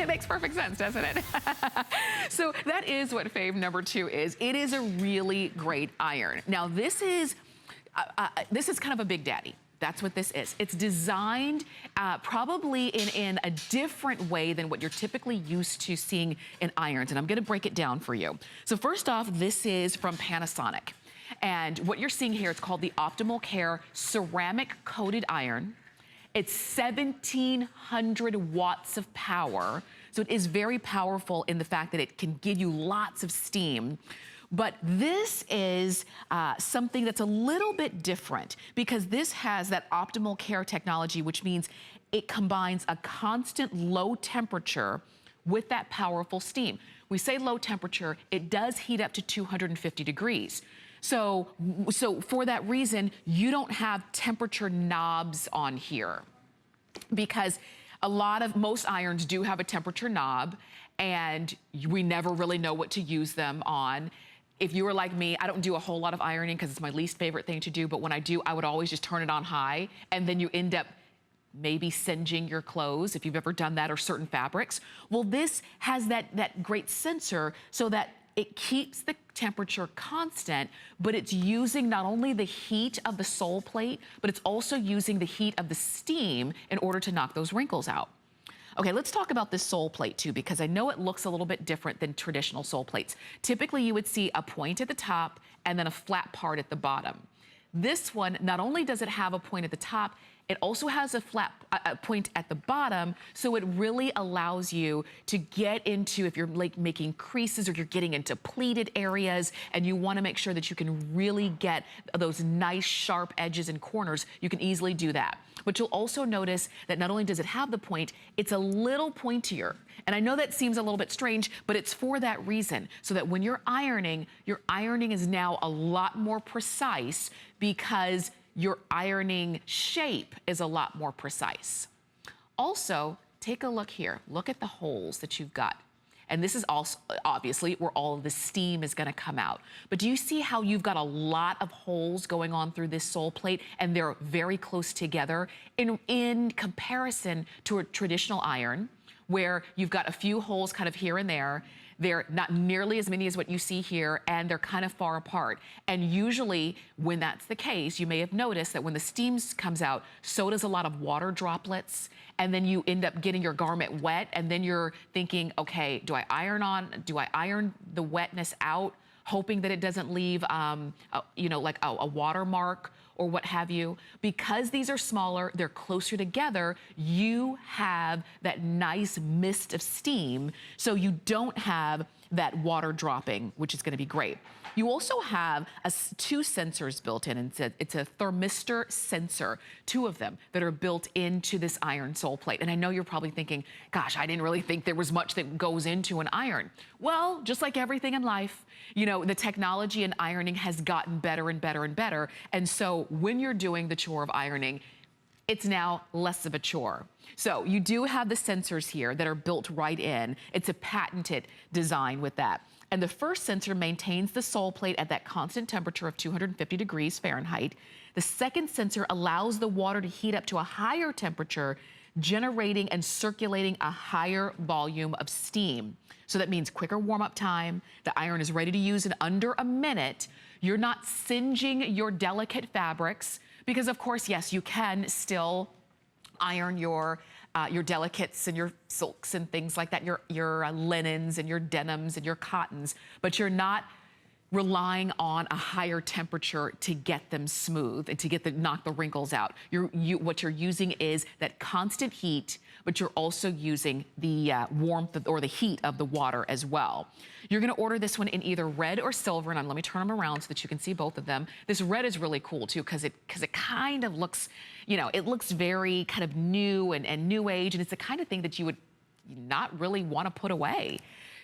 It makes perfect sense, doesn't it? So that is what fave number 2 is. It is a really great iron. Now this is kind of a big daddy. That's what this is. It's designed probably in a different way than what you're typically used to seeing in irons, and I'm gonna break it down for you. So first off, this is from Panasonic. And what you're seeing here, it's called the Optimal Care Ceramic Coated Iron. It's 1700 watts of power. So it is very powerful in the fact that it can give you lots of steam. But this is something that's a little bit different because this has that optimal care technology, which means it combines a constant low temperature with that powerful steam. We say low temperature, it does heat up to 250 degrees. So for that reason, you don't have temperature knobs on here because most irons do have a temperature knob and we never really know what to use them on. If you were like me, I don't do a whole lot of ironing because it's my least favorite thing to do, but when I do, I would always just turn it on high and then you end up maybe singeing your clothes if you've ever done that or certain fabrics. Well, this has that great sensor so that it keeps the temperature constant, but it's using not only the heat of the sole plate, but it's also using the heat of the steam in order to knock those wrinkles out. Okay, let's talk about this sole plate too, because I know it looks a little bit different than traditional sole plates. Typically, you would see a point at the top and then a flat part at the bottom. This one, not only does it have a point at the top, it also has a flat point at the bottom, so it really allows you to get into, if you're like making creases or you're getting into pleated areas and you wanna make sure that you can really get those nice sharp edges and corners, you can easily do that. But you'll also notice that not only does it have the point, it's a little pointier. And I know that seems a little bit strange, but it's for that reason, so that when you're ironing, your ironing is now a lot more precise because your ironing shape is a lot more precise. Also, take a look here. Look at the holes that you've got. And this is also obviously where all of the steam is gonna come out. But do you see how you've got a lot of holes going on through this sole plate and they're very close together in comparison to a traditional iron where you've got a few holes kind of here and there. They're not nearly as many as what you see here, and they're kind of far apart. And usually, when that's the case, you may have noticed that when the steam comes out, so does a lot of water droplets, and then you end up getting your garment wet, and then you're thinking, okay, do I iron the wetness out, hoping that it doesn't leave, like a watermark or what have you? Because these are smaller, they're closer together, you have that nice mist of steam, so you don't have that water dropping, which is gonna be great. You also have two sensors built in, and it's a thermistor sensor, 2 of them that are built into this iron sole plate. And I know you're probably thinking, gosh, I didn't really think there was much that goes into an iron. Well, just like everything in life, you know, the technology in ironing has gotten better and better and better. And so when you're doing the chore of ironing, it's now less of a chore. So you do have the sensors here that are built right in. It's a patented design with that. And the first sensor maintains the sole plate at that constant temperature of 250 degrees Fahrenheit. The second sensor allows the water to heat up to a higher temperature, generating and circulating a higher volume of steam. So that means quicker warm-up time. The iron is ready to use in under a minute. You're not singeing your delicate fabrics because, of course, yes, you can still iron your delicates and your silks and things like that, your linens and your denims and your cottons, but you're not relying on a higher temperature to get them smooth and to knock the wrinkles out. What you're using is that constant heat, but you're also using the warmth or the heat of the water as well. You're gonna order this one in either red or silver, and let me turn them around so that you can see both of them. This red is really cool too, because it kind of looks, you know, it looks very kind of new and new age, and it's the kind of thing that you would not really want to put away.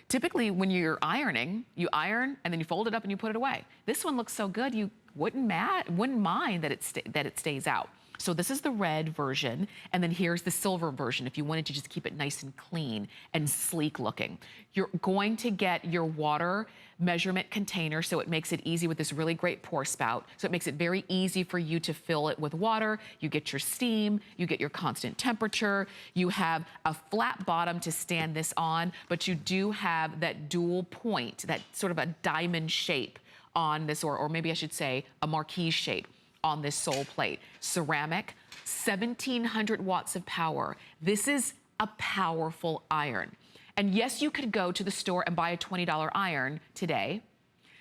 Typically, when you're ironing, you iron and then you fold it up and you put it away. This one looks so good, you wouldn't mind that it stays out. So this is the red version, and then here's the silver version if you wanted to just keep it nice and clean and sleek looking. You're going to get your water measurement container, so it makes it easy with this really great pour spout. So it makes it very easy for you to fill it with water. You get your steam, you get your constant temperature, you have a flat bottom to stand this on, but you do have that dual point, that sort of a diamond shape on this, or maybe I should say a marquise shape on this sole plate. Ceramic, 1700 watts of power. This is a powerful iron. And yes, you could go to the store and buy a $20 iron today,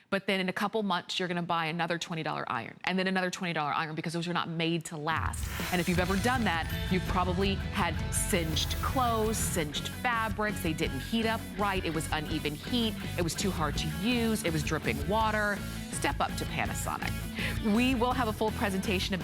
but then in a couple months, you're gonna buy another $20 iron, and then another $20 iron, because those are not made to last. And if you've ever done that, you've probably had singed clothes, singed fabrics, they didn't heat up right, it was uneven heat, it was too hard to use, it was dripping water. Step up to Panasonic. We will have a full presentation of